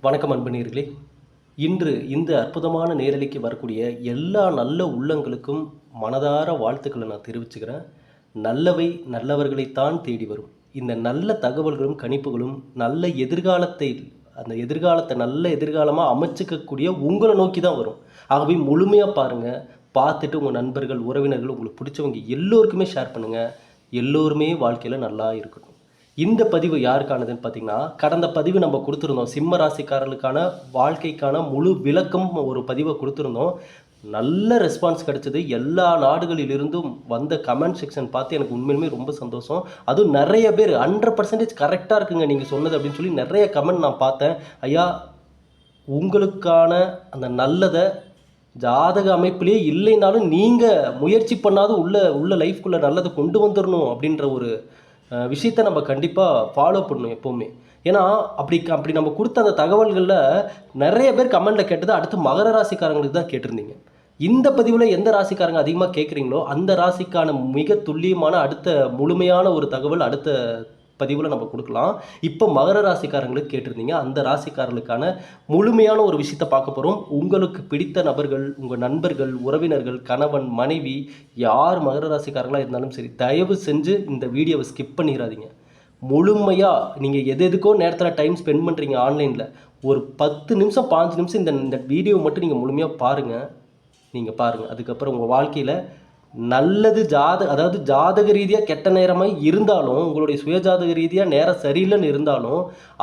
வணக்கம் அன்புநேயர்களே. இன்று இந்த அற்புதமான நேரலைக்கு வரக்கூடிய எல்லா நல்ல உள்ளங்களுக்கும் மனதார வாழ்த்துக்களை நான் தெரிவிச்சுக்கிறேன். நல்லவை நல்லவர்களைத்தான் தேடி வரும். இந்த நல்ல தகவல்களும் கணிப்புகளும் நல்ல எதிர்காலத்தை அந்த எதிர்காலத்தை நல்ல எதிர்காலமாக அமைச்சுக்கக்கூடிய உங்களை நோக்கி தான் வரும். ஆகவே முழுமையாக பாருங்கள். பார்த்துட்டு உங்கள் நண்பர்கள், உறவினர்கள், உங்களுக்கு பிடிச்சவங்க எல்லோருக்குமே ஷேர் பண்ணுங்கள். எல்லோருமே வாழ்க்கையில் நல்லா இருக்கட்டும். இந்த பதிவு யாருக்கானதுன்னு பார்த்தீங்கன்னா, கடந்த பதிவு நம்ம கொடுத்துருந்தோம். சிம்ம ராசிக்காரர்களுக்கான வாழ்க்கைக்கான முழு விளக்கம் ஒரு பதிவை கொடுத்துருந்தோம். நல்ல ரெஸ்பான்ஸ் கிடைச்சது. எல்லா நாடுகளிலிருந்தும் வந்த கமெண்ட் செக்ஷன் பார்த்து எனக்கு உண்மையிலுமே ரொம்ப சந்தோஷம். அதுவும் நிறைய பேர் 100% கரெக்டாக இருக்குங்க நீங்கள் சொன்னது அப்படின்னு சொல்லி நிறைய கமெண்ட் நான் பார்த்தேன். ஐயா, உங்களுக்கான அந்த நல்லதை ஜாதக அமைப்பிலே இல்லைனாலும் நீங்கள் முயற்சி பண்ணாத உள்ள லைஃப்குள்ளே நல்லதை கொண்டு வந்துடணும் அப்படின்ற ஒரு விஷயத்தை நம்ம கண்டிப்பாக ஃபாலோ பண்ணணும் எப்போவுமே. ஏன்னா அப்படி நம்ம கொடுத்த அந்த தகவல்களில் நிறைய பேர் கமெண்டில் கேட்டது அடுத்து மகர ராசிக்காரங்களுக்கு தான் கேட்டிருந்தீங்க. இந்த பதிவில் எந்த ராசிக்காரங்க அதிகமாக கேட்குறீங்களோ அந்த ராசிக்கான மிக துல்லியமான அடுத்த முழுமையான ஒரு தகவல் அடுத்த பதிவில் நம்ம கொடுக்கலாம். இப்போ மகர ராசிக்காரங்களுக்கு கேட்டிருந்தீங்க. அந்த ராசிக்காரர்களுக்கான முழுமையான ஒரு விஷயத்தை பார்க்க போகிறோம். உங்களுக்கு பிடித்த நபர்கள், உங்கள் நண்பர்கள், உறவினர்கள், கணவன், மனைவி, யார் மகர ராசிக்காரங்களாக இருந்தாலும் சரி, தயவு செஞ்சு இந்த வீடியோவை ஸ்கிப் பண்ணிடாதீங்க. முழுமையாக நீங்கள் எதுக்கோ நேரத்தில் டைம் ஸ்பெண்ட் பண்ணுறீங்க ஆன்லைனில், ஒரு 10 நிமிஷம் 5 நிமிஷம் இந்த வீடியோவை மட்டும் நீங்கள் முழுமையாக பாருங்கள். அதுக்கப்புறம் உங்கள் வாழ்க்கையில் நல்லது அதாவது ஜாதக ரீதியாக கெட்ட நேரமாக இருந்தாலும், உங்களுடைய சுயஜாதக ரீதியாக நேரம் சரியில்லைன்னு இருந்தாலும்,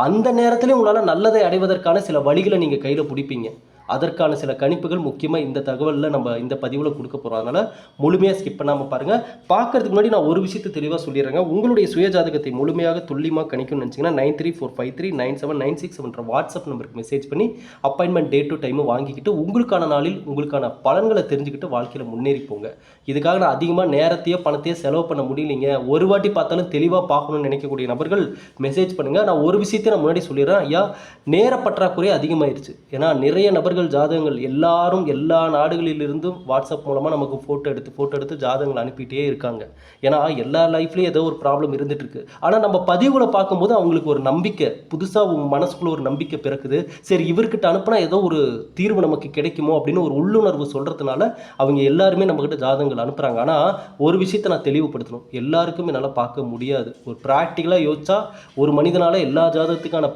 அந்த நேரத்துலேயும் உங்களால் நல்லதை அடைவதற்கான சில வழிகளை நீங்கள் கையில் பிடிப்பீங்க. அதற்கான சில கணிப்புகள் முக்கியமாக இந்த தகவலில் நம்ம இந்த பதிவில் கொடுக்க போகிறோம். அதனால் முழுமையாக ஸ்கிப் பண்ணாமல் பாருங்கள். பார்க்கறதுக்கு முன்னாடி நான் ஒரு விஷயத்தை தெளிவாக சொல்லிடுறேங்க. உங்களுடைய சுயஜாதகத்தை முழுமையாக துல்லியமாக கணிக்கணும்னு நினச்சிங்கன்னா 93453967 வாட்ஸ்அப் நம்பருக்கு மெசேஜ் பண்ணி அப்பாயின்மெண்ட் டேட் டு டைமு வாங்கிக்கிட்டு உங்களுக்கான நாளில் உங்களுக்கான பலன்களை தெரிஞ்சுக்கிட்டு வாழ்க்கையில் முன்னேறி போங்க. இதுக்காக நான் அதிகமாக நேரத்தையோ பணத்தையோ செலவு பண்ண முடியலைங்க, ஒரு வாட்டி பார்த்தாலும் தெளிவாக பார்க்கணும்னு நினைக்கக்கூடிய நபர்கள் மெசேஜ் பண்ணுங்கள். நான் ஒரு விஷயத்தை நான் முன்னாடி சொல்லிடுறேன். ஐயா, நேர பற்றாக்குறை அதிகமாகிடுச்சு. ஏன்னா நிறைய நபர்கள் ஜாதகங்கள் எல்லாரும் எல்லா நாடுகளிலிருந்தும் வாட்ஸ்அப் மூலமாக நமக்கு ஃபோட்டோ எடுத்து ஜாதகங்கள் அனுப்பிட்டே இருக்காங்க. ஏன்னா எல்லா லைஃப்லேயும் ஏதோ ஒரு ப்ராப்ளம் இருந்துட்டு இருக்கு. ஆனால் நம்ம பதிவுகளை பார்க்கும்போது அவங்களுக்கு ஒரு நம்பிக்கை, புதுசாக மனசுக்குள்ள ஒரு நம்பிக்கை பிறக்குது. சரி, இவர்கிட்ட அனுப்புனா ஏதோ ஒரு தீர்வு நமக்கு கிடைக்குமோ அப்படின்னு ஒரு உள்ளுணர்வு சொல்கிறதுனால அவங்க எல்லாருமே நம்மக்கிட்ட ஜாதகங்கள் அனுப்புகிறாங்க. ஆனால் ஒரு விஷயத்தை நான் தெளிவுபடுத்தணும். எல்லாருக்கும் என்னால் பார்க்க முடியாது. ஒரு ப்ராக்டிக்கலாக யோசிச்சா ஒரு மனிதனால் எல்லா ஜாதகத்துக்கான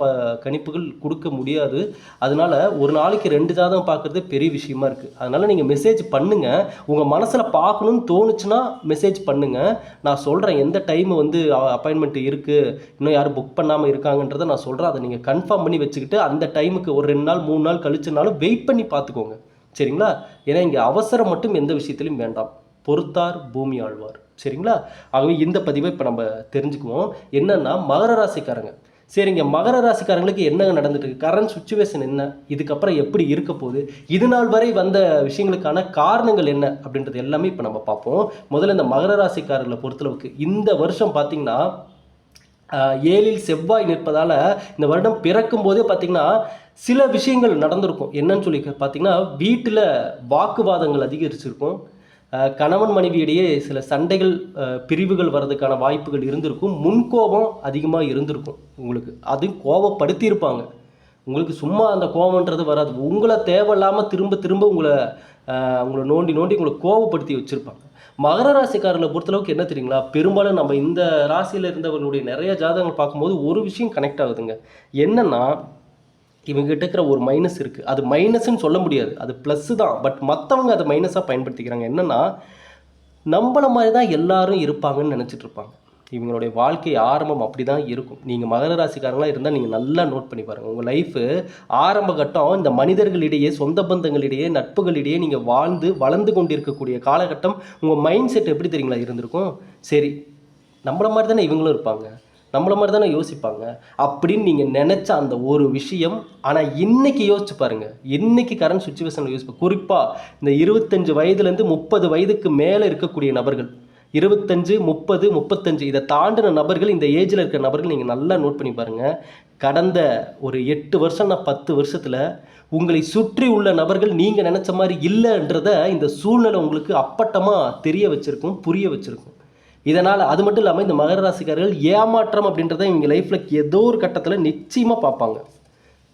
கணிப்புகள் கொடுக்க முடியாது. அதனால ஒரு நாளைக்கு 2 ஜாதகம் பார்க்குறது பெரிய விஷயமா இருக்குது. அதனால் நீங்கள் மெசேஜ் பண்ணுங்கள். உங்கள் மனசில் பார்க்கணுன்னு தோணுச்சுன்னா மெசேஜ் பண்ணுங்கள். நான் சொல்கிறேன் எந்த டைம் அப்பாயின்மெண்ட் இருக்குது, இன்னும் யாரும் புக் பண்ணாமல் இருக்காங்கன்றதை நான் சொல்கிறேன். அதை நீங்கள் கன்ஃபார்ம் பண்ணி வச்சுக்கிட்டு அந்த டைமுக்கு ஒரு 2 நாள் 3 நாள் கழிச்சுனாலும் வெயிட் பண்ணி பார்த்துக்கோங்க. சரிங்களா? ஏன்னா இங்கே அவசரம் மட்டும் எந்த விஷயத்துலையும் வேண்டாம். பொறுத்தார் பூமி ஆழ்வார். சரிங்களா? ஆகவே இந்த பதிவை இப்போ நம்ம தெரிஞ்சுக்குவோம். என்னென்னா மகர ராசிக்காரங்க, சரிங்க, மகர ராசிக்காரங்களுக்கு என்ன நடந்துட்டு இருக்கு, கரண்ட் சுச்சுவேஷன் என்ன, இதுக்கப்புறம் எப்படி இருக்க போகுது, இது நாள் வரை வந்த விஷயங்களுக்கான காரணங்கள் என்ன அப்படின்றது எல்லாமே இப்போ நம்ம பார்ப்போம். முதல்ல இந்த மகர ராசிக்காரர்களை பொறுத்தளவுக்கு இந்த வருஷம் பார்த்தீங்கன்னா 7ல் செவ்வாய் நிற்பதால் இந்த வருடம் பிறக்கும் போதே பார்த்தீங்கன்னா சில விஷயங்கள் நடந்திருக்கும். என்னன்னு சொல்லி பார்த்தீங்கன்னா, வீட்டில் வாக்குவாதங்கள் அதிகரிச்சிருக்கும். கணவன் மனைவியிடையே சில சண்டைகள், பிரிவுகள் வர்றதுக்கான வாய்ப்புகள் இருந்திருக்கும். முன்கோபம் அதிகமாக இருந்திருக்கும். உங்களுக்கு அது கோபப்படுத்தியிருப்பாங்க. உங்களுக்கு சும்மா அந்த கோபம்ன்றது வராது. உங்களை தேவையில்லாமல் திரும்ப திரும்ப உங்களை நோண்டி உங்களை கோபப்படுத்தி வச்சுருப்பாங்க. மகர ராசிக்காரர்களை பொறுத்தளவுக்கு என்ன தெரியுங்களா, பெரும்பாலும் நம்ம இந்த ராசியில் இருந்தவர்களுடைய நிறைய ஜாதகங்கள் பார்க்கும்போது ஒரு விஷயம் கனெக்ட் ஆகுதுங்க. என்னென்னா, இவங்ககிட்ட இருக்கிற ஒரு மைனஸ் இருக்குது. அது மைனஸ்ன்னு சொல்ல முடியாது, அது ப்ளஸ்ஸு தான். பட் மற்றவங்க அதை மைனஸாக பயன்படுத்திக்கிறாங்க. என்னென்னா, நம்மள மாதிரி தான் எல்லாரும் இருப்பாங்கன்னு நினச்சிட்டு இருப்பாங்க. இவங்களுடைய வாழ்க்கை ஆரம்பம் அப்படி தான் இருக்கும். நீங்கள் மகர ராசிக்காரங்களாக இருந்தால் நீங்கள் நல்லா நோட் பண்ணி பாருங்கள். உங்கள் லைஃபு ஆரம்ப கட்டம் இந்த மனிதர்களிடையே, சொந்த பந்தங்களிடையே, நட்புகளிடையே நீங்கள் வளர்ந்து கொண்டிருக்கக்கூடிய காலகட்டம். உங்கள் மைண்ட் செட் எப்படி தெரியுங்களா இருந்திருக்கும், சரி நம்மள மாதிரி தானே இவங்களும் இருப்பாங்க, நம்மள மாதிரி தானே யோசிப்பாங்க அப்படின்னு நீங்கள் நினச்ச அந்த ஒரு விஷயம். ஆனால் இன்றைக்கி யோசிச்சு பாருங்கள், இன்றைக்கி கரண்ட் சுச்சுவேஷனில் யோசிப்பேன். குறிப்பாக இந்த 25 வயதுலேருந்து 30 வயதுக்கு மேலே இருக்கக்கூடிய நபர்கள், 25, 30, 35 இதை தாண்டின நபர்கள், இந்த ஏஜில் இருக்கிற நபர்கள் நீங்கள் நல்லா நோட் பண்ணி பாருங்கள். கடந்த ஒரு 8 வருஷம்னா 10 வருஷத்தில் உங்களை சுற்றி உள்ள நபர்கள் நீங்கள் நினச்ச மாதிரி இல்லைன்றத இந்த சூழ்நிலை உங்களுக்கு அப்பட்டமாக தெரிய வச்சுருக்கும், புரிய வச்சுருக்கும். இதனால் அது மட்டும் இல்லாமல் இந்த மகர ராசிக்காரர்கள் ஏமாற்றம் அப்படின்றத இவங்க லைஃப்பில் ஏதோ ஒரு கட்டத்தில் நிச்சயமாக பார்ப்பாங்க.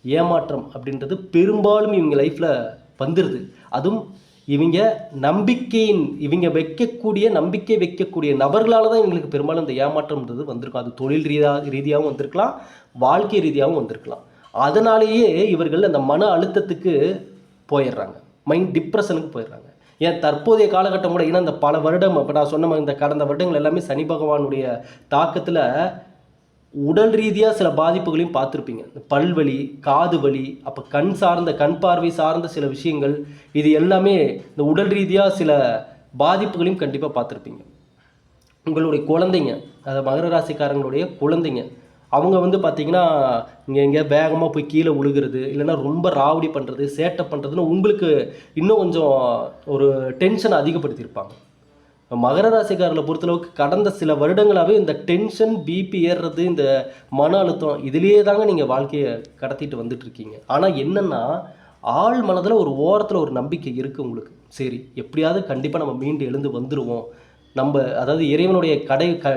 ஏமாற்றம் அப்படின்றது பெரும்பாலும் இவங்க லைஃப்பில் வந்துடுது. அதுவும் இவங்க இவங்க நம்பிக்கை வைக்கக்கூடிய நபர்களால் தான் இவங்களுக்கு பெரும்பாலும் இந்த ஏமாற்றம்ன்றது வந்திருக்கும். அது தொழில் ரீதியாகவும் வந்திருக்கலாம், வாழ்க்கை ரீதியாகவும் வந்திருக்கலாம். அதனாலேயே இவர்கள் அந்த மன அழுத்தத்துக்கு போயிடுறாங்க, மைண்ட் டிப்ரெஷனுக்கு போயிடுறாங்க. ஏன் தற்போதைய காலகட்டம் கூட, ஏன்னா இந்த பல வருடம், இப்போ நான் சொன்ன இந்த கடந்த வருடங்கள் எல்லாமே சனி பகவானுடைய தாக்கத்தில் உடல் ரீதியாக சில பாதிப்புகளையும் பார்த்துருப்பீங்க. இந்த பல்வலி, காது வலி, அப்போ கண் பார்வை சார்ந்த சில விஷயங்கள், இது எல்லாமே இந்த உடல் ரீதியாக சில பாதிப்புகளையும் கண்டிப்பாக பார்த்துருப்பீங்க. உங்களுடைய குழந்தைங்க, அதாவது மகர ராசிக்காரங்களுடைய குழந்தைங்க, அவங்க பார்த்தீங்கன்னா இங்கே வேகமாக போய் கீழே விழுகிறது, இல்லைன்னா ரொம்ப ராவடி பண்ணுறது, சேட்டை பண்ணுறதுன்னு உங்களுக்கு இன்னும் கொஞ்சம் ஒரு டென்ஷன் அதிகப்படுத்தியிருப்பாங்க. மகர ராசிக்காரர்களை பொறுத்தளவுக்கு கடந்த சில வருடங்களாகவே இந்த டென்ஷன், பிபி ஏறுறது, இந்த மன அழுத்தம், இதுலேயே தாங்க நீங்கள் வாழ்க்கையை கடத்திட்டு வந்துட்டுருக்கீங்க. ஆனால் என்னென்னா, ஆள் மனதில் ஒரு ஓரத்தில் ஒரு நம்பிக்கை இருக்குது உங்களுக்கு. சரி, எப்படியாவது கண்டிப்பாக நம்ம மீண்டு எழுந்து வந்துடுவோம், அதாவது இறைவனுடைய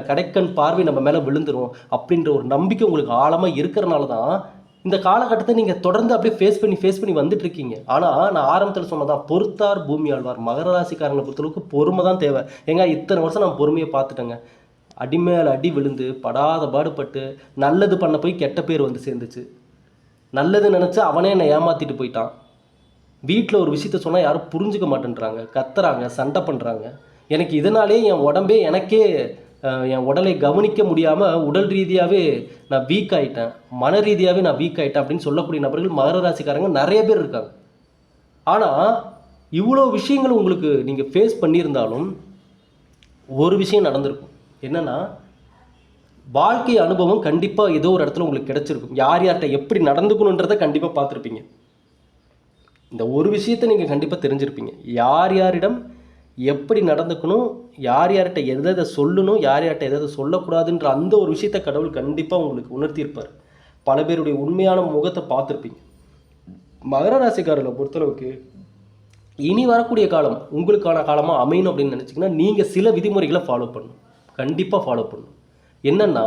கடைக்கண் பார்வை நம்ம மேலே விழுந்துரும் அப்படின்ற ஒரு நம்பிக்கை உங்களுக்கு ஆழமாக இருக்கிறனால தான் இந்த காலகட்டத்தை நீங்கள் தொடர்ந்து அப்படியே ஃபேஸ் பண்ணி வந்துட்டு இருக்கீங்க. ஆனால் நான் ஆரம்பத்தில் சொன்னதான், பொறுத்தார் பூமி ஆழ்வார். மகர ராசிக்காரங்களை பொறுத்தளவுக்கு பொறுமை தான் தேவை. இத்தனை வருஷம் நான் பொறுமையை பார்த்துட்டேங்க. அடி மேலே அடி விழுந்து படாத பாடுபட்டு நல்லது பண்ண போய் கெட்ட பேர் வந்து சேர்ந்துச்சு. நல்லது நினச்சி அவனே என்னை ஏமாற்றிட்டு போயிட்டான். வீட்டில் ஒரு விஷயத்த சொன்னால் யாரும் புரிஞ்சுக்க மாட்டேன்றாங்க, கத்துறாங்க, சண்டை பண்ணுறாங்க. எனக்கு இதனாலே என் உடலை கவனிக்க முடியாமல் உடல் ரீதியாகவே நான் வீக் ஆகிட்டேன், மன ரீதியாகவே நான் வீக் ஆகிட்டேன் அப்படின்னு சொல்லக்கூடிய நபர்கள் மகர ராசிக்காரங்க நிறைய பேர் இருக்காங்க. ஆனால் இவ்வளோ விஷயங்கள் உங்களுக்கு நீங்கள் ஃபேஸ் பண்ணியிருந்தாலும் ஒரு விஷயம் நடந்திருக்கும். என்னென்னா, வாழ்க்கை அனுபவம் கண்டிப்பாக ஏதோ ஒரு இடத்துல உங்களுக்கு கிடைச்சிருக்கும். யார்கிட்ட எப்படி நடந்துக்கணுன்றதை கண்டிப்பாக பார்த்துருப்பீங்க. இந்த ஒரு விஷயத்தை நீங்கள் கண்டிப்பாக தெரிஞ்சிருப்பீங்க. யாரிடம் எப்படி நடந்துக்கணும், யார்கிட்ட எதை சொல்லணும், யார்கிட்ட எதை சொல்லக்கூடாதுன்ற அந்த ஒரு விஷயத்தை கடவுள் கண்டிப்பாக உங்களுக்கு உணர்த்தியிருப்பார். பல பேருடைய உண்மையான முகத்தை பார்த்துருப்பீங்க. மகர ராசிக்காரர்களை பொறுத்தளவுக்கு இனி வரக்கூடிய காலம் உங்களுக்கான காலமாக அமையணும் அப்படின்னு நினச்சிங்கன்னா நீங்கள் சில விதிமுறைகளை ஃபாலோ பண்ணணும், கண்டிப்பாக ஃபாலோ பண்ணணும். ஏன்னா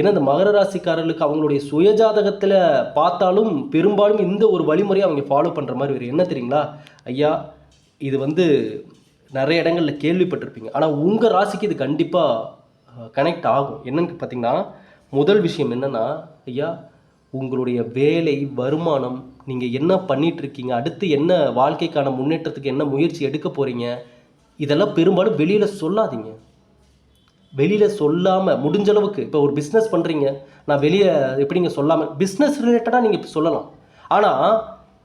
இந்த மகர ராசிக்காரர்களுக்கு அவங்களுடைய சுயஜாதகத்தில் பார்த்தாலும் பெரும்பாலும் இந்த ஒரு வழிமுறையை அவங்க ஃபாலோ பண்ணுற மாதிரி வேறு என்ன தெரியுங்களா? ஐயா, இது நிறைய இடங்களில் கேள்விப்பட்டிருப்பீங்க, ஆனால் உங்கள் ராசிக்கு இது கண்டிப்பாக கனெக்ட் ஆகும். என்னன்னு பார்த்தீங்கன்னா, முதல் விஷயம் என்னென்னா, ஐயா, உங்களுடைய வேலை, வருமானம், நீங்கள் என்ன பண்ணிகிட்ருக்கீங்க, அடுத்து என்ன வாழ்க்கைக்கான முன்னேற்றத்துக்கு என்ன முயற்சி எடுக்க போகிறீங்க, இதெல்லாம் பெரும்பாலும் வெளியில் சொல்லாதீங்க. வெளியில் சொல்லாமல் முடிஞ்ச அளவுக்கு, இப்போ ஒரு பிஸ்னஸ் பண்ணுறீங்க, நான் வெளியே எப்படிங்க சொல்லாமல், பிஸ்னஸ் ரிலேட்டடாக நீங்கள் சொல்லலாம். ஆனால்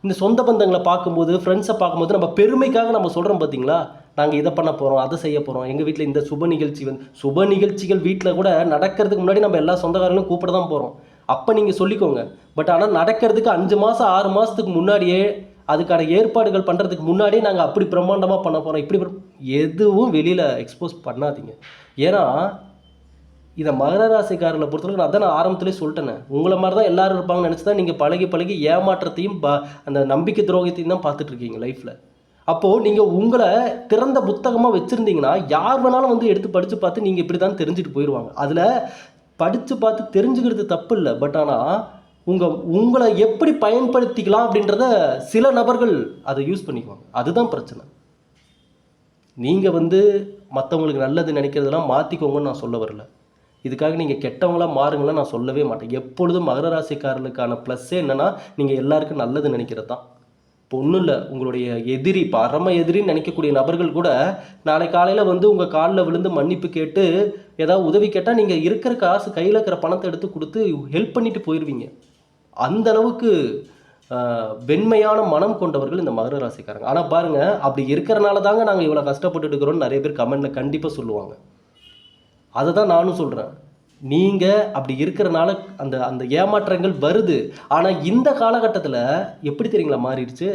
இந்த சொந்த பந்தங்களை பார்க்கும்போது, ஃப்ரெண்ட்ஸை பார்க்கும்போது நம்ம பெருமைக்காக நம்ம சொல்கிறோம் பார்த்தீங்களா, நாங்கள் இதை பண்ண போகிறோம், அதை செய்ய போகிறோம், எங்கள் வீட்டில் இந்த சுப நிகழ்ச்சிகள் வீட்டில் கூட நடக்கிறதுக்கு முன்னாடி நம்ம எல்லா சொந்தக்காரங்களும் கூப்பிட தான் போகிறோம். அப்போ நீங்கள் சொல்லிக்கோங்க. பட் ஆனால் நடக்கிறதுக்கு 5 மாதம் 6 மாதத்துக்கு முன்னாடியே, அதுக்கான ஏற்பாடுகள் பண்ணுறதுக்கு முன்னாடியே நாங்கள் அப்படி பிரம்மாண்டமாக பண்ண போகிறோம், இப்படி எதுவும் வெளியில் எக்ஸ்போஸ் பண்ணாதீங்க. ஏன்னா இதை மகர ராசிக்காரர்களை பொறுத்தவரைக்கும் அதான் நான் ஆரம்பத்திலே சொல்லிட்டேனே, உங்களை மாதிரி தான் எல்லோரும் இருப்பாங்கன்னு நினச்சி தான் நீங்கள் பழகி ஏமாற்றத்தையும் அந்த நம்பிக்கை துரோகத்தையும் தான் பார்த்துட்ருக்கீங்க லைஃப்பில். அப்போது நீங்கள் உங்களை திறந்த புத்தகமாக வச்சுருந்தீங்கன்னா யார் வேணாலும் எடுத்து படித்து பார்த்து நீங்கள் இப்படி தான் தெரிஞ்சுட்டு போயிடுவாங்க. அதில் படித்து பார்த்து தெரிஞ்சுக்கிறது தப்பு இல்லை. பட் ஆனால் உங்களை எப்படி பயன்படுத்திக்கலாம் அப்படின்றத சில நபர்கள் அதை யூஸ் பண்ணிக்குவாங்க. அதுதான் பிரச்சனை. நீங்கள் மற்றவங்களுக்கு நல்லது நினைக்கிறதெல்லாம் மாற்றிக்கோங்கன்னு நான் சொல்ல வரல. இதுக்காக நீங்கள் கெட்டவங்களாக மாறுங்களா நான் சொல்லவே மாட்டேன். எப்பொழுதும் மகர ராசிக்காரர்களுக்கான ப்ளஸ்ஸே என்னென்னா, நீங்கள் எல்லாருக்கும் நல்லது நினைக்கிறது தான். இப்போ ஒன்றும் இல்லை, உங்களுடைய எதிரி, பரம எதிரின்னு நினைக்கக்கூடிய நபர்கள் கூட நாளை காலையில் உங்கள் காலில் விழுந்து மன்னிப்பு கேட்டு ஏதாவது உதவி கேட்டால் நீங்கள் இருக்கிற காசு, கையில் இருக்கிற பணத்தை எடுத்து கொடுத்து ஹெல்ப் பண்ணிட்டு போயிடுவீங்க. அந்த அளவுக்கு வெண்மையான மனம் கொண்டவர்கள் இந்த மகர ராசிக்காரங்க. ஆனால் பாருங்கள், அப்படி இருக்கிறனால தாங்க நாங்கள் இவ்வளோ கஷ்டப்பட்டுட்டு இருக்கிறோன்னு நிறைய பேர் கமெண்டில் கண்டிப்பாக சொல்லுவாங்க. அதை தான் நானும் சொல்கிறேன். நீங்கள் அப்படி இருக்கிறனால அந்த ஏமாற்றங்கள் வருது. ஆனால் இந்த காலகட்டத்தில் எப்படி தெரியுங்களா மாறிடுச்சு,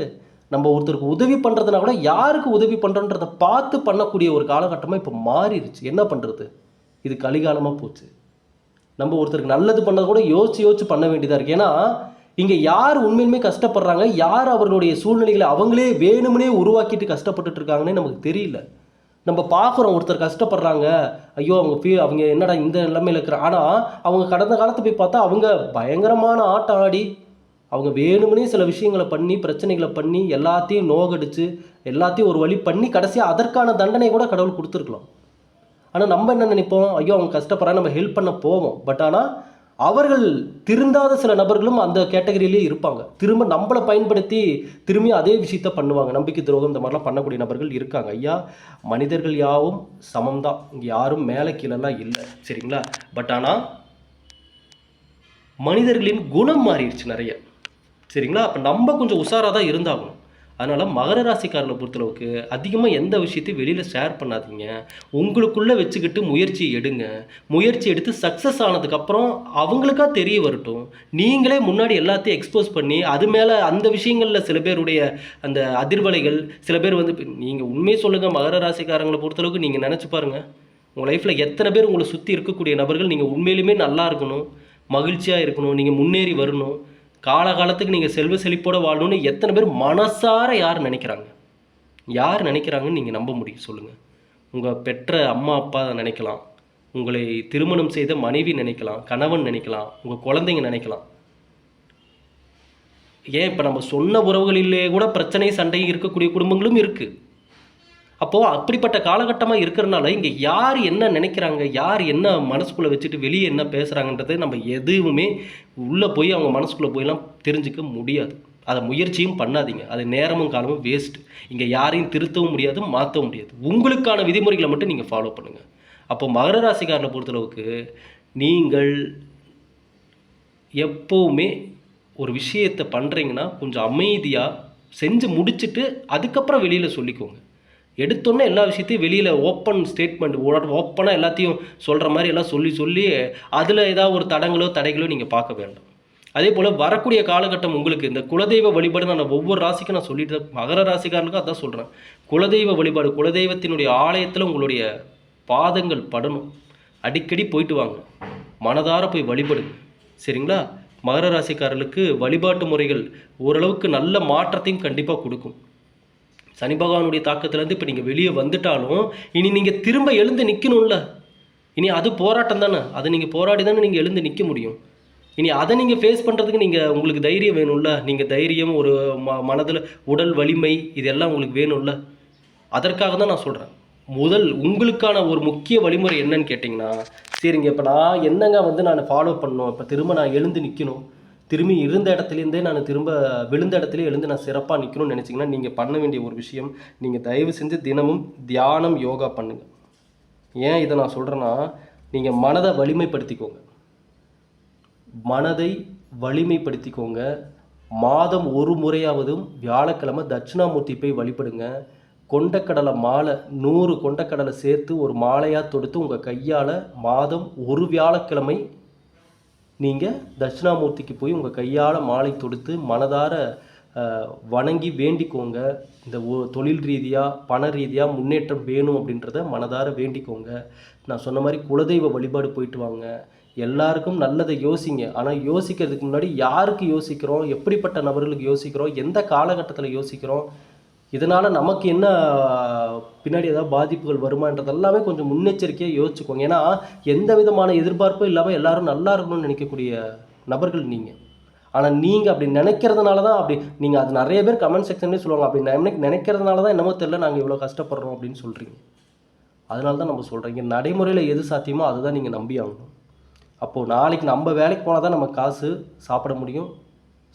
நம்ம ஒருத்தருக்கு உதவி பண்ணுறதுனா கூட யாருக்கு உதவி பண்ணுறோன்றதை பார்த்து பண்ணக்கூடிய ஒரு காலகட்டமாக இப்போ மாறிடுச்சு. என்ன பண்ணுறது, இது கலிகாலமாக போச்சு. நம்ம ஒருத்தருக்கு நல்லது பண்ணதை கூட யோசிச்சு பண்ண வேண்டியதாக இருக்குது. ஏன்னா இங்கே யார் உண்மையுமே கஷ்டப்படுறாங்க, யார் அவர்களுடைய சூழ்நிலைகளை அவங்களே வேணும்னே உருவாக்கிட்டு கஷ்டப்பட்டுட்டு இருக்காங்கன்னே நமக்கு தெரியல. நம்ம பார்க்குறோம் ஒருத்தர் கஷ்டப்படுறாங்க, ஐயோ அவங்க என்னடா இந்த நிலைமையில் இருக்கிற, ஆனால் அவங்க கடந்த காலத்தை போய் பார்த்தா அவங்க பயங்கரமான ஆட்டம் ஆடி அவங்க வேணுமனே சில விஷயங்களை பண்ணி பிரச்சனைகளை பண்ணி எல்லாத்தையும் நோகடிச்சு எல்லாத்தையும் ஒரு வழி பண்ணி கடைசியாக அதற்கான தண்டனை கூட கடவுள் கொடுத்துருக்கலாம். ஆனால் நம்ம என்ன நினைப்போம், ஐயோ அவங்க கஷ்டப்படுறாங்க, நம்ம ஹெல்ப் பண்ண போவோம். பட் ஆனால் அவர்கள் திருந்தாத சில நபர்களும் அந்த கேட்டகரியிலே இருப்பாங்க. திரும்ப நம்மளை பயன்படுத்தி திரும்பி அதே விஷயத்த பண்ணுவாங்க. நம்பிக்கை துரோகம் இந்த மாதிரிலாம் பண்ணக்கூடிய நபர்கள் இருக்காங்க. ஐயா, மனிதர்கள் யாவும் சமம்தான், இங்கே யாரும் மேலே கீழெல்லாம் இல்லை, சரிங்களா? பட் ஆனால் மனிதர்களின் குணம் மாறிடுச்சு நிறைய, சரிங்களா? அப்போ நம்ம கொஞ்சம் உஷாராக தான் இருந்தாகணும். அதனால் மகர ராசிக்காரனை பொறுத்தளவுக்கு அதிகமாக எந்த விஷயத்தையும் வெளியில் ஷேர் பண்ணாதீங்க. உங்களுக்குள்ளே வச்சுக்கிட்டு முயற்சி எடுங்க. முயற்சி எடுத்து சக்ஸஸ் ஆனதுக்கப்புறம் அவங்களுக்காக தெரிய வரட்டும். நீங்களே முன்னாடி எல்லாத்தையும் எக்ஸ்போஸ் பண்ணி அது மேலே அந்த விஷயங்களில் சில பேருடைய அந்த அதிர்வலைகள், சில பேர் வந்து நீங்கள் உண்மையை சொல்லுங்கள், மகர ராசிக்காரங்களை பொறுத்தளவுக்கு நீங்கள் நினச்சி பாருங்கள், உங்கள் லைஃப்பில் எத்தனை பேர் உங்களை சுற்றி இருக்கக்கூடிய நபர்கள் நீங்கள் உண்மையிலுமே நல்லா இருக்கணும், மகிழ்ச்சியாக இருக்கணும், நீங்கள் முன்னேறி வரணும், காலகாலத்துக்கு நீங்கள் செல்வ செழிப்போடு வாழணும்னு எத்தனை பேர் மனசார யார் நினைக்கிறாங்க? யார் நினைக்கிறாங்கன்னு நீங்கள் நம்ப முடியும் சொல்லுங்கள்? உங்கள் பெற்ற அம்மா அப்பா நினைக்கலாம், உங்களை திருமணம் செய்த மனைவி நினைக்கலாம், கணவன் நினைக்கலாம், உங்கள் குழந்தைங்க நினைக்கலாம். ஏன் இப்போ நம்ம சொன்ன உறவுகளிலே கூட பிரச்சனை சண்டை இருக்கக்கூடிய குடும்பங்களும் இருக்குது. அப்போது அப்படிப்பட்ட காலகட்டமாக இருக்கிறனால இங்கே யார் என்ன நினைக்கிறாங்க, யார் என்ன மனசுக்குள்ளே வச்சுட்டு வெளியே என்ன பேசுகிறாங்கன்றது நம்ம எதுவுமே உள்ளே போய் அவங்க மனசுக்குள்ளே போயெல்லாம் தெரிஞ்சிக்க முடியாது. அதை முயற்சியும் பண்ணாதீங்க. அது நேரமும் காலமும் வேஸ்ட்டு. இங்கே யாரையும் திருத்தவும் முடியாது, மாற்றவும் முடியாது. உங்களுக்கான விதிமுறைகளை மட்டும் நீங்கள் ஃபாலோ பண்ணுங்கள். அப்போ மகர ராசிக்காரனை பொறுத்தளவுக்கு நீங்கள் எப்போவுமே ஒரு விஷயத்தை பண்ணுறீங்கன்னா கொஞ்சம் அமைதியாக செஞ்சு முடிச்சுட்டு அதுக்கப்புறம் வெளியில் சொல்லிக்கோங்க. எடுத்தோன்னே எல்லா விஷயத்தையும் வெளியில் ஓப்பன் ஸ்டேட்மெண்ட் ஓப்பனாக எல்லாத்தையும் சொல்கிற மாதிரி எல்லாம் சொல்லி அதில் ஏதாவது ஒரு தடைகளோ நீங்கள் பார்க்க வேண்டாம். அதே போல் வரக்கூடிய காலகட்டம் உங்களுக்கு இந்த குலதெய்வ வழிபாடு நான் ஒவ்வொரு ராசிக்கும் நான் சொல்லிட்டு மகர ராசிக்காரனுக்கும் அதான் சொல்கிறேன். குலதெய்வ வழிபாடு, குலதெய்வத்தினுடைய ஆலயத்தில் உங்களுடைய பாதங்கள் படணும். அடிக்கடி போயிட்டு வாங்க, மனதார போய் வழிபடுங்க, சரிங்களா? மகர ராசிக்காரர்களுக்கு வழிபாட்டு முறைகள் ஓரளவுக்கு நல்ல மாற்றத்தையும் கண்டிப்பாக கொடுக்கும். சனி பகவானுடைய தாக்கத்துலேருந்து இப்போ நீங்கள் வெளியே வந்துட்டாலும் இனி நீங்கள் திரும்ப எழுந்து நிற்கணும்ல. இனி அது போராட்டம் தானே, அதை நீங்கள் போராடி தானே நீங்கள் எழுந்து நிற்க முடியும். இனி அதை நீங்கள் ஃபேஸ் பண்ணுறதுக்கு உங்களுக்கு தைரியம் வேணும்ல. நீங்கள் தைரியம், ஒரு மனதில் உடல் வலிமை, இதெல்லாம் உங்களுக்கு வேணும்ல. அதற்காக தான் நான் சொல்கிறேன். உங்களுக்கான ஒரு முக்கிய வழிமுறை என்னன்னு கேட்டிங்கன்னா, சரிங்க இப்போ நான் என்னங்க நான் ஃபாலோ பண்ணணும், இப்போ திரும்ப நான் எழுந்து நிற்கணும், திரும்பி இருந்த இடத்துலேருந்தே நான் திரும்ப விழுந்த இடத்துல எழுந்து நான் சிறப்பாக நிற்கணும்னு நினச்சிங்கன்னா நீங்கள் பண்ண வேண்டிய ஒரு விஷயம், நீங்கள் தயவு செஞ்சு தினமும் தியானம், யோகா பண்ணுங்கள். ஏன் இதை நான் சொல்கிறேன்னா, நீங்கள் மனதை வலிமைப்படுத்திக்கோங்க. மனதை வலிமைப்படுத்திக்கோங்க. மாதம் ஒரு முறையாவதும் வியாழக்கிழமை தட்சிணாமூர்த்தி போய் வழிபடுங்க. கொண்டக்கடலை மாலை 100 கொண்டக்கடலை சேர்த்து ஒரு மாலையாக தொடுத்து உங்கள் கையால் மாதம் ஒரு வியாழக்கிழமை நீங்கள் தட்சிணாமூர்த்திக்கு போய் உங்கள் கையால் மாலை தொடுத்து மனதார வணங்கி வேண்டிக்கோங்க. இந்த தொழில் ரீதியாக பண ரீதியாக முன்னேற்றம் வேணும் அப்படின்றத மனதார வேண்டிக்கோங்க. நான் சொன்ன மாதிரி குலதெய்வ வழிபாடு போயிட்டு வாங்க. எல்லாருக்கும் நல்லதை யோசிங்க. ஆனால் யோசிக்கிறதுக்கு முன்னாடி யாருக்கு யோசிக்கிறோம், எப்படிப்பட்ட நபர்களுக்கு யோசிக்கிறோம், எந்த காலகட்டத்தில் யோசிக்கிறோம், இதனால் நமக்கு என்ன பின்னாடி ஏதாவது பாதிப்புகள் வருமானது எல்லாமே கொஞ்சம் முன்னெச்சரிக்கையாக யோசிச்சுக்கோங்க. ஏன்னா எந்த விதமான எதிர்பார்ப்பும் இல்லாமல் எல்லாரும் நல்லா இருக்கணும்னு நினைக்கக்கூடிய நபர்கள் நீங்கள். ஆனால் நீங்கள் அப்படி நினைக்கிறதுனால தான் அப்படி நீங்கள் அது நிறைய பேர் கமெண்ட் செக்ஷன்லேயே சொல்லுவாங்க, அப்படி நினைக்கிறதுனால தான் என்னமோ தெரியல நாங்கள் இவ்வளோ கஷ்டப்படுறோம் அப்படின்னு சொல்கிறீங்க. அதனால தான் நம்ம சொல்கிறீங்க, நடைமுறையில் எது சாத்தியமோ அதை தான் நீங்கள் நம்பி ஆகணும். அப்போது நாளைக்கு நம்ம வேலைக்கு போனால் தான் நம்ம காசு சாப்பிட முடியும்,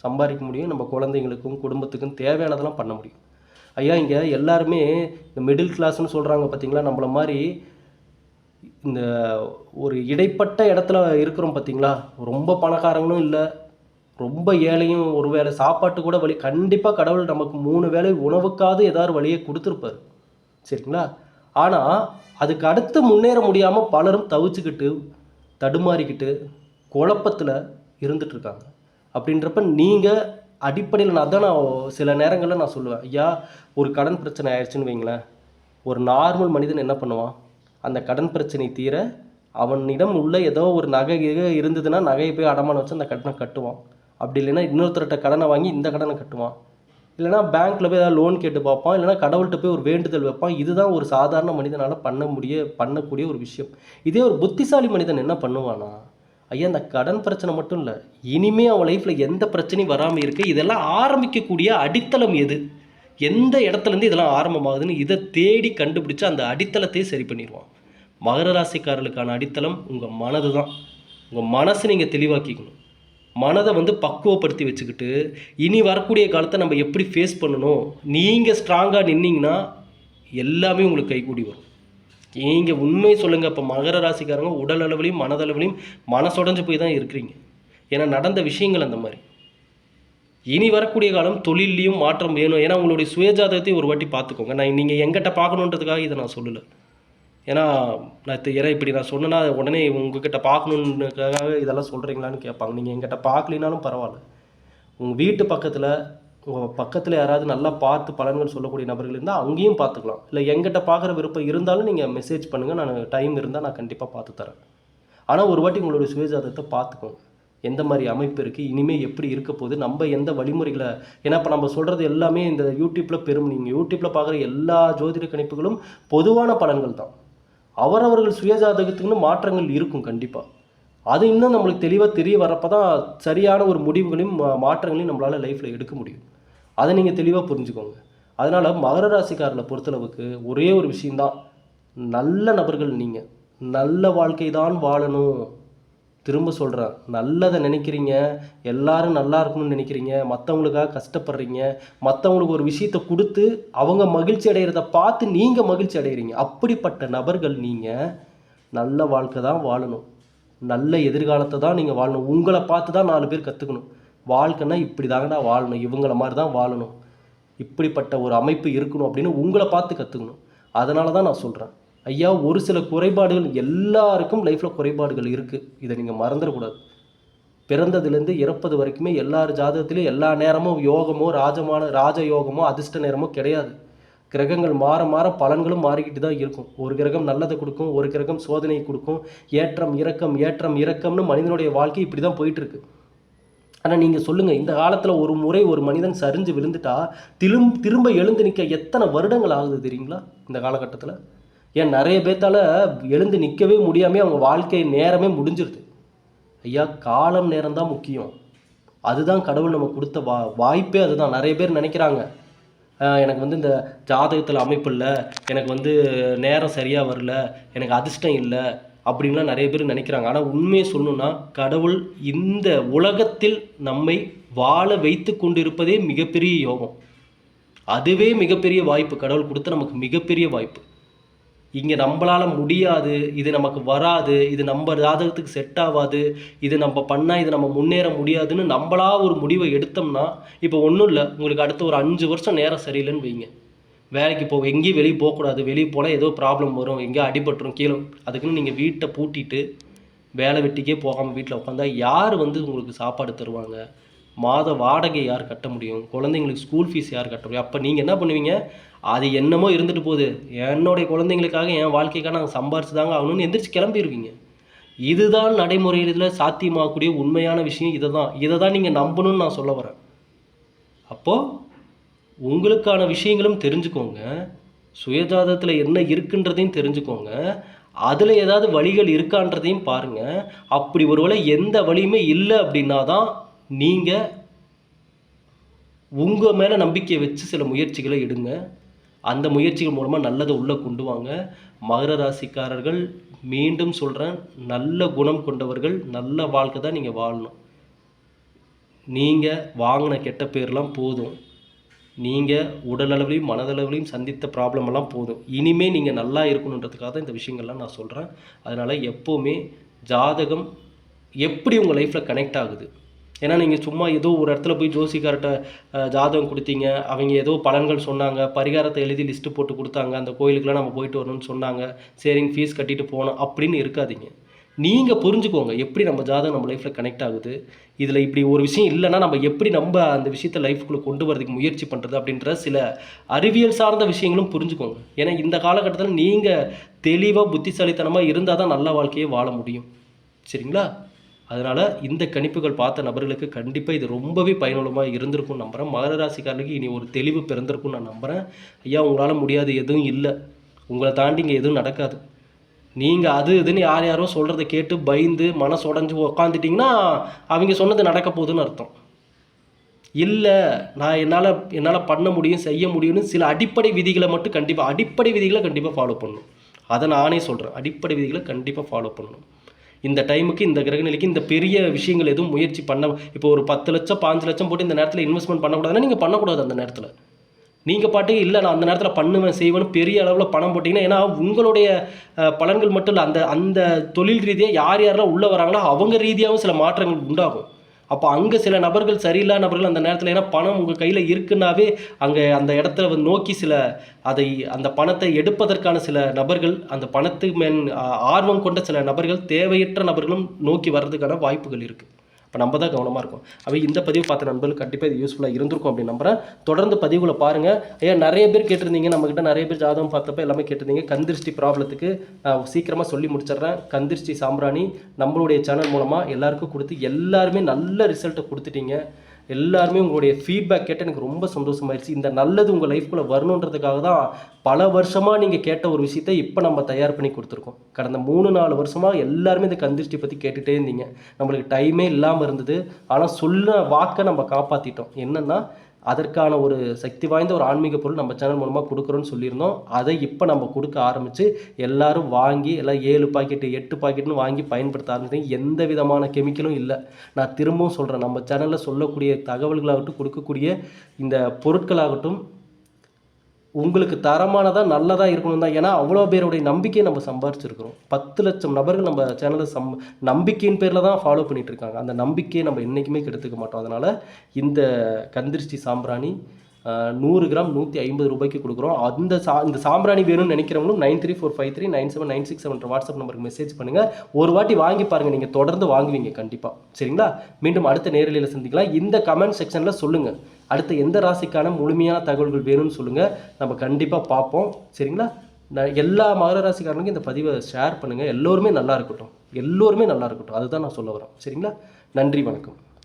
சம்பாதிக்க முடியும், நம்ம குழந்தைங்களுக்கும் குடும்பத்துக்கும் தேவையானதெல்லாம் பண்ண முடியும். ஐயா, இங்கே எல்லாருமே இந்த மிடில் கிளாஸ்ன்னு சொல்கிறாங்க பார்த்தீங்களா, நம்மள மாதிரி இந்த ஒரு இடைப்பட்ட இடத்துல இருக்கிறோம் பார்த்தீங்களா. ரொம்ப பணக்காரங்களும் இல்லை, ரொம்ப ஏழையும், ஒரு வேளை சாப்பாட்டு கூட வழி கண்டிப்பாக கடவுள் நமக்கு 3 வேளை உணவுக்காவது ஏதாவது வழியை கொடுத்துருப்பார், சரிங்களா? ஆனால் அதுக்கு அடுத்து முன்னேற முடியாமல் பலரும் தவிச்சுக்கிட்டு தடுமாறிக்கிட்டு குழப்பத்தில் இருந்துகிட்ருக்காங்க. அப்படின்றப்ப நீங்கள் அடிப்படையில் நான் சில நேரங்களில் நான் சொல்லுவேன், ஐயா ஒரு கடன் பிரச்சனை ஆயிடுச்சுன்னு வைங்களேன், ஒரு நார்மல் மனிதன் என்ன பண்ணுவான், அந்த கடன் பிரச்சனை தீர அவனிடம் உள்ள ஏதோ ஒரு நகை இருந்ததுன்னா நகையை போய் அடமானம் வச்சு அந்த கடனை கட்டுவான். அப்படி இல்லைன்னா இன்னொருத்தர்கிட்ட கடனை வாங்கி இந்த கடனை கட்டுவான். இல்லைனா பேங்க்கில் போய் ஏதாவது லோன் கேட்டு பார்ப்பான், இல்லைனா கடவுள்கிட்ட போய் ஒரு வேண்டுதல் வைப்பான். இதுதான் ஒரு சாதாரண மனிதனால் பண்ணக்கூடிய ஒரு விஷயம். இதே ஒரு புத்திசாலி மனிதன் என்ன பண்ணுவானா, ஐயா அந்த கடன் பிரச்சனை மட்டும் இல்லை, இனிமே அவன் லைஃப்பில் எந்த பிரச்சனையும் வராமல் இருக்குது. இதெல்லாம் ஆரம்பிக்கக்கூடிய அடித்தளம் எது, எந்த இடத்துலேருந்து இதெல்லாம் ஆரம்பமாகுதுன்னு இதை தேடி கண்டுபிடிச்சு அந்த அடித்தளத்தையே சரி பண்ணிடுவான். மகர ராசிக்காரர்களுக்கான அடித்தளம் உங்கள் மனது தான். உங்கள் மனசை நீங்கள் தெளிவாக்கிக்கணும். மனதை பக்குவப்படுத்தி வச்சுக்கிட்டு இனி வரக்கூடிய காலத்தை நம்ம எப்படி ஃபேஸ் பண்ணணும், நீங்கள் ஸ்ட்ராங்காக நின்னீங்கன்னா எல்லாமே உங்களுக்கு கைகூடி வரும். நீங்கள் உண்மையை சொல்லுங்கள். இப்போ மகர ராசிக்காரங்க உடல் அளவுலையும் மனதளவுலையும் மனசுடைஞ்சு போய் தான் இருக்கிறீங்க. ஏன்னா நடந்த விஷயங்கள் அந்த மாதிரி. இனி வரக்கூடிய காலம் தொழிலையும் மாற்றம் வேணும். ஏன்னா உங்களுடைய சுயஜாதகத்தை ஒரு வாட்டி பார்த்துக்கோங்க. நீங்கள் எங்கிட்ட பார்க்கணுன்றதுக்காக இதை நான் சொல்லலை. ஏன்னா இப்படி நான் சொன்னேன்னா உடனே உங்ககிட்ட பார்க்கணுன்றதுக்காக இதெல்லாம் சொல்கிறீங்களான்னு கேட்பாங்க. நீங்கள் எங்கிட்ட பார்க்கலினாலும் பரவாயில்ல, உங்கள் வீட்டு பக்கத்தில் உங்கள் பக்கத்தில் யாராவது நல்லா பார்த்து பலன்கள் சொல்லக்கூடிய நபர்கள் இருந்தால் அங்கேயும் பார்த்துக்கலாம். இல்லை எங்கிட்ட பார்க்குற விருப்பம் இருந்தாலும் நீங்கள் மெசேஜ் பண்ணுங்கள், நான் டைம் இருந்தால் நான் கண்டிப்பாக பார்த்து தரேன். ஆனால் ஒரு வாட்டி உங்களுடைய சுயஜாதகத்தை பார்த்துக்கோங்க. எந்த மாதிரி அமைப்பு இருக்குது, இனிமேல் எப்படி இருக்க போகுது, நம்ம எந்த வழிமுறைகளை. ஏன்னா இப்போ நம்ம சொல்கிறது எல்லாமே இந்த யூடியூப்பில் நீங்கள் யூடியூப்பில் பார்க்குற எல்லா ஜோதிட கணிப்புகளும் பொதுவான பலன்கள் தான். அவரவர்கள் சுயஜாதகத்துக்குன்னு மாற்றங்கள் இருக்கும் கண்டிப்பாக. அது இன்னும் நம்மளுக்கு தெளிவாக தெரிய வரப்போ தான் சரியான ஒரு முடிவுகளையும் மாற்றங்களையும் நம்மளால் லைஃப்பில் எடுக்க முடியும். அதை நீங்கள் தெளிவாக புரிஞ்சுக்கோங்க. அதனால் மகர ராசிக்காரர்களை பொறுத்தளவுக்கு ஒரே ஒரு விஷயந்தான், நல்ல நபர்கள் நீங்கள் நல்ல வாழ்க்கை தான் வாழணும். திரும்ப சொல்கிறேன், நல்லதை நினைக்கிறீங்க, எல்லாரும் நல்லா இருக்கணும்னு நினைக்கிறீங்க, மற்றவங்களுக்காக கஷ்டப்படுறீங்க, மற்றவங்களுக்கு ஒரு விஷயத்தை கொடுத்து அவங்க மகிழ்ச்சி அடைகிறத பார்த்து நீங்கள் மகிழ்ச்சி அடைகிறீங்க. அப்படிப்பட்ட நபர்கள் நீங்கள் நல்ல வாழ்க்கை தான் வாழணும், நல்ல எதிர்காலத்தை தான் நீங்கள் வாழணும். உங்களை பார்த்து தான் 4 பேர் கற்றுக்கணும். வாழ்க்கைன்னா இப்படி தாங்கடா வாழணும், இவங்கள மாதிரி தான் வாழணும், இப்படிப்பட்ட ஒரு அமைப்பு இருக்கணும் அப்படின்னு உங்களை பார்த்து கற்றுக்கணும். அதனால தான் நான் சொல்கிறேன் ஐயா, ஒரு சில குறைபாடுகள் எல்லாருக்கும் லைஃப்பில் குறைபாடுகள் இருக்குது. இதை நீங்கள் மறந்துடக்கூடாது. பிறந்ததுலேருந்து இறப்பது வரைக்குமே எல்லார் ஜாதகத்திலையும் எல்லா நேரமும் யோகமோ ராஜ யோகமோ அதிர்ஷ்ட நேரமோ கிடையாது. கிரகங்கள் மாற மாற பலன்களும் மாறிக்கிட்டு தான் இருக்கும். ஒரு கிரகம் நல்லதை கொடுக்கும், ஒரு கிரகம் சோதனையை கொடுக்கும். ஏற்றம் இறக்கம் ஏற்றம் இறக்கம்னு மனிதனுடைய வாழ்க்கை இப்படி தான் போயிட்டுருக்கு. ஆனால் நீங்கள் சொல்லுங்கள், இந்த காலத்தில் ஒரு முறை ஒரு மனிதன் சரிஞ்சு விழுந்துட்டா திரும்ப எழுந்து நிற்க எத்தனை வருடங்கள் ஆகுது தெரியுங்களா இந்த காலகட்டத்தில்? ஏன் நிறைய பேர்த்தால் எழுந்து நிற்கவே முடியாமல் அவங்க வாழ்க்கை நேரமே முடிஞ்சிருது. ஐயா, காலம் நேரம் தான் முக்கியம். அதுதான் கடவுள் நம்ம கொடுத்த வாய்ப்பே அதுதான். நிறைய பேர் நினைக்கிறாங்க, எனக்கு இந்த ஜாதகத்தில் அமைப்பு இல்லை, எனக்கு நேரம் சரியாக வரல, எனக்கு அதிர்ஷ்டம் இல்லை அப்படின்லாம் நிறைய பேர் நினைக்கிறாங்க. ஆனால் உண்மையை சொல்லணுன்னா, கடவுள் இந்த உலகத்தில் நம்மை வாழ வைத்து கொண்டிருப்பதே மிகப்பெரிய யோகம். அதுவே மிகப்பெரிய வாய்ப்பு. கடவுள் கொடுத்த நமக்கு மிகப்பெரிய வாய்ப்பு. இங்கே நம்மளால் முடியாது, இது நமக்கு வராது, இது நம்ம ஜாதகத்துக்கு செட் ஆகாது, இது நம்ம பண்ணால் இது நம்ம முன்னேற முடியாதுன்னு நம்மளா ஒரு முடிவை எடுத்தோம்னா, இப்போ ஒன்றும் இல்லை, உங்களுக்கு அடுத்த ஒரு 5 வருஷம் நேரம் சரியில்லைன்னு வைங்க, வேலைக்கு எங்கேயும் வெளியே போகக்கூடாது, வெளியே போனால் ஏதோ ப்ராப்ளம் வரும், எங்கேயோ அடிபட்டுரும் கீழே, அதுக்குன்னு நீங்கள் வீட்டை பூட்டிட்டு வேலை வெட்டிக்கே போகாமல் வீட்டில் உட்காந்தா யார் உங்களுக்கு சாப்பாடு தருவாங்க? மாத வாடகை யார் கட்ட முடியும்? குழந்தைங்களுக்கு ஸ்கூல் ஃபீஸ் யார் கட்ட முடியும்? அப்போ நீங்கள் என்ன பண்ணுவீங்க? அது என்னமோ இருந்துட்டு போகுது, என்னுடைய குழந்தைங்களுக்காக என் வாழ்க்கைக்காக நாங்கள் சம்பாரிச்சு தாங்க ஆகணும்னு எந்திரிச்சு கிளம்பிடுவீங்க. இதுதான் நடைமுறையில் சாத்தியமாகக்கூடிய உண்மையான விஷயம். இதை தான் நீங்கள் நம்பணும்னு நான் சொல்ல வரேன். அப்போது உங்களுக்கான விஷயங்களும் தெரிஞ்சுக்கோங்க, சுயஜாதகத்தில் என்ன இருக்குன்றதையும் தெரிஞ்சுக்கோங்க, அதில் ஏதாவது வழிகள் இருக்கான்றதையும் பாருங்கள். அப்படி ஒருவேளை எந்த வழியுமே இல்லை அப்படின்னா தான் நீங்கள் உங்கள் மேலே நம்பிக்கை வச்சு சில முயற்சிகளை எடுங்க. அந்த முயற்சிகள் மூலமாக நல்லதை உள்ளே கொண்டு வாங்க. மகர ராசிக்காரர்கள், மீண்டும் சொல்கிறேன், நல்ல குணம் கொண்டவர்கள், நல்ல வாழ்க்கை தான் நீங்கள் வாழணும். நீங்கள் வாங்கின கெட்ட பேர்லாம் போதும். நீங்கள் உடலளவுலையும் மனதளவுலையும் சந்தித்த ப்ராப்ளம் எல்லாம் போதும். இனிமேல் நீங்கள் நல்லா இருக்கணுன்றதுக்காக தான் இந்த விஷயங்கள்லாம் நான் சொல்கிறேன். அதனால் எப்போவுமே ஜாதகம் எப்படி உங்கள் லைஃப்பில் கனெக்ட் ஆகுது, ஏன்னா நீங்கள் சும்மா ஏதோ ஒரு இடத்துல போய் ஜோசிக்கார்ட்ட ஜாதகம் கொடுத்தீங்க, அவங்க ஏதோ பலன்கள் சொன்னாங்க, பரிகாரத்தை எழுதி லிஸ்ட்டு போட்டு கொடுத்தாங்க, அந்த கோயிலுக்குலாம் நம்ம போயிட்டு வரணும்னு சொன்னாங்க, சரிங்க ஃபீஸ் கட்டிட்டு போனோம் அப்படின்னு இருக்காதீங்க. நீங்கள் புரிஞ்சுக்கோங்க எப்படி நம்ம ஜாதகம் நம்ம லைஃப்பில் கனெக்ட் ஆகுது, இதில் இப்படி ஒரு விஷயம் இல்லைன்னா நம்ம எப்படி நம்ம அந்த விஷயத்தை லைஃப்குள்ளே கொண்டு வரதுக்கு முயற்சி பண்ணுறது அப்படின்ற சில அறிவியல் சார்ந்த விஷயங்களும் புரிஞ்சுக்கோங்க. ஏன்னா இந்த காலகட்டத்தில் நீங்கள் தெளிவாக புத்திசாலித்தனமாக இருந்தால் தான் நல்ல வாழ்க்கையை வாழ முடியும். சரிங்களா? அதனால் இந்த கணிப்புகள் பார்த்த நபர்களுக்கு கண்டிப்பாக இது ரொம்பவே பயனுள்ளமாக இருந்திருக்கும்னு நம்புகிறேன். மகர ராசிக்காரர்களுக்கு இனி ஒரு தெளிவு பிறந்திருக்கும்னு நான் நம்புகிறேன். ஐயா, உங்களால் முடியாது எதுவும் இல்லை, உங்களை தாண்டி இங்கே எதுவும் நடக்காது. நீங்கள் அது இதுன்னு யார் யாரோ சொல்கிறத கேட்டு பயந்து மனசு உடஞ்சி உக்காந்துட்டிங்கன்னா அவங்க சொன்னது நடக்க போகுதுன்னு அர்த்தம். இல்லை, நான் என்னால் பண்ண முடியும், செய்ய முடியும்னு சில அடிப்படை விதிகளை மட்டும் அடிப்படை விதிகளை கண்டிப்பாக ஃபாலோ பண்ணணும். அதை நானே சொல்கிறேன், அடிப்படை விதிகளை கண்டிப்பாக ஃபாலோ பண்ணணும். இந்த டைமுக்கு இந்த கிரகநிலைக்கு இந்த பெரிய விஷயங்கள் எதுவும் முயற்சி பண்ண, இப்போ ஒரு 10 லட்சம் 5 லட்சம் போட்டு இந்த நேரத்தில் இன்வெஸ்ட்மெண்ட் பண்ணக்கூடாதுன்னா நீங்கள் பண்ணக்கூடாது. அந்த நேரத்தில் நீங்கள் பாட்டுக்கு இல்லை நான் அந்த நேரத்தில் பண்ணுவேன் செய்வேன்னு பெரிய அளவில் பணம் போட்டிங்கன்னா, ஏன்னா உங்களுடைய பலன்கள் மட்டும் இல்லை, அந்த அந்த தொழில் ரீதியாக யார் யாரெல்லாம் உள்ளே வராங்களோ அவங்க ரீதியாகவும் சில மாற்றங்கள் உண்டாகும். அப்போ அங்கே சில நபர்கள் சரியில்லாத நபர்கள் அந்த நேரத்தில், ஏன்னா பணம் உங்கள் கையில் இருக்குன்னாவே அங்கே அந்த இடத்துல நோக்கி அந்த பணத்தை எடுப்பதற்கான சில நபர்கள், அந்த பணத்துக்கு ஆர்வம் கொண்ட சில நபர்கள், தேவையற்ற நபர்களும் நோக்கி வர்றதுக்கான வாய்ப்புகள் இருக்குது. இப்போ நம்ம தான் கவனமாக இருக்கும். இந்த பதிவு பார்த்த நண்பர்கள் கண்டிப்பாக இது யூஸ்ஃபுல்லாக இருந்திருக்கும் அப்படின்னு நம்புகிறேன். தொடர்ந்து பதிவுகளை பாருங்கள். நிறைய பேர் கேட்டிருந்தீங்க, நம்மக்கிட்ட நிறைய பேர் ஜாதகம் பார்த்தப்ப எல்லாமே கேட்டிருந்தீங்க. கந்திருஷ்டி ப்ராப்ளத்துக்கு நான் சீக்கிரமாக சொல்லி முடிச்சிடுறேன். கந்திருஷ்டி சாம்பிராணி நம்மளுடைய சேனல் மூலமாக எல்லாருக்கும் கொடுத்து எல்லாருமே நல்ல ரிசல்ட்டை கொடுத்துட்டீங்க. எல்லாருமே உங்களுடைய ஃபீட்பேக் கேட்டு எனக்கு ரொம்ப சந்தோஷமாயிடுச்சு. இந்த நல்லது உங்கள் லைஃப்குள்ளே வரணுன்றதுக்காக தான் பல வருஷமாக நீங்கள் கேட்ட ஒரு விஷயத்தை இப்போ நம்ம தயார் பண்ணி கொடுத்துருக்கோம். கடந்த 3-4 வருஷமாக எல்லாருமே இந்த கந்திருஷ்டி பற்றி கேட்டுகிட்டே இருந்தீங்க. நம்மளுக்கு டைமே இல்லாமல் இருந்தது. ஆனால் சொன்ன வாக்கை நம்ம காப்பாற்றிட்டோம். என்னென்னா, அதற்கான ஒரு சக்தி வாய்ந்த ஒரு ஆன்மீக பொருள் நம்ம சேனல் மூலமாக கொடுக்குறோன்னு சொல்லியிருந்தோம். அதை இப்போ நம்ம கொடுக்க ஆரம்பித்து எல்லாரும் வாங்கி எல்லாம் 7 பாக்கெட்டு 8 பாக்கெட்டுன்னு வாங்கி பயன்படுத்த ஆரம்பிச்சிங்க. எந்த விதமான கெமிக்கலும் இல்லை. நான் திரும்பவும் சொல்கிறேன், நம்ம சேனலில் சொல்லக்கூடிய தகவல்களாகட்டும், கொடுக்கக்கூடிய இந்த பொருட்களாகட்டும் உங்களுக்கு தரமானதாக நல்லதாக இருக்கணும் தான். ஏன்னா அவ்வளோ பேருடைய நம்பிக்கையை நம்ம சம்பாரிச்சிருக்கிறோம். 10 லட்சம் நபர்கள் நம்ம சேனலை நம்பிக்கையின் பேரில் தான் ஃபாலோ பண்ணிகிட்டு இருக்காங்க. அந்த நம்பிக்கையை நம்ம என்றைக்குமே கெடுத்துக்க மாட்டோம். அதனால் இந்த கந்திருஷ்டி சாம்பிராணி 100 கிராம் 150 ரூபாய்க்கு கொடுக்குறோம். இந்த சாம்பிராணி வேணும்னு நினைக்கிறவங்களும் 9345397996 வாட்ஸ்அப் நம்பருக்கு மெசேஜ் பண்ணுங்கள். ஒரு வாட்டி வாங்கி பாருங்கள், நீங்கள் தொடர்ந்து வாங்குவீங்க கண்டிப்பாக. சரிங்களா? மீண்டும் அடுத்த நேரலையில் சந்திக்கலாம். இந்த கமெண்ட் செக்ஷனில் சொல்லுங்கள், அடுத்த எந்த ராசிக்கான முழுமையான தகவல்கள் வேணும்னு சொல்லுங்கள், நம்ம கண்டிப்பாக பார்ப்போம். சரிங்களா? எல்லா மகர ராசிக்காரங்களுக்கும் இந்த பதிவை ஷேர் பண்ணுங்கள். எல்லோருமே நல்லா இருக்கட்டும், அதுதான் நான் சொல்ல வரேன். சரிங்களா? நன்றி, வணக்கம்.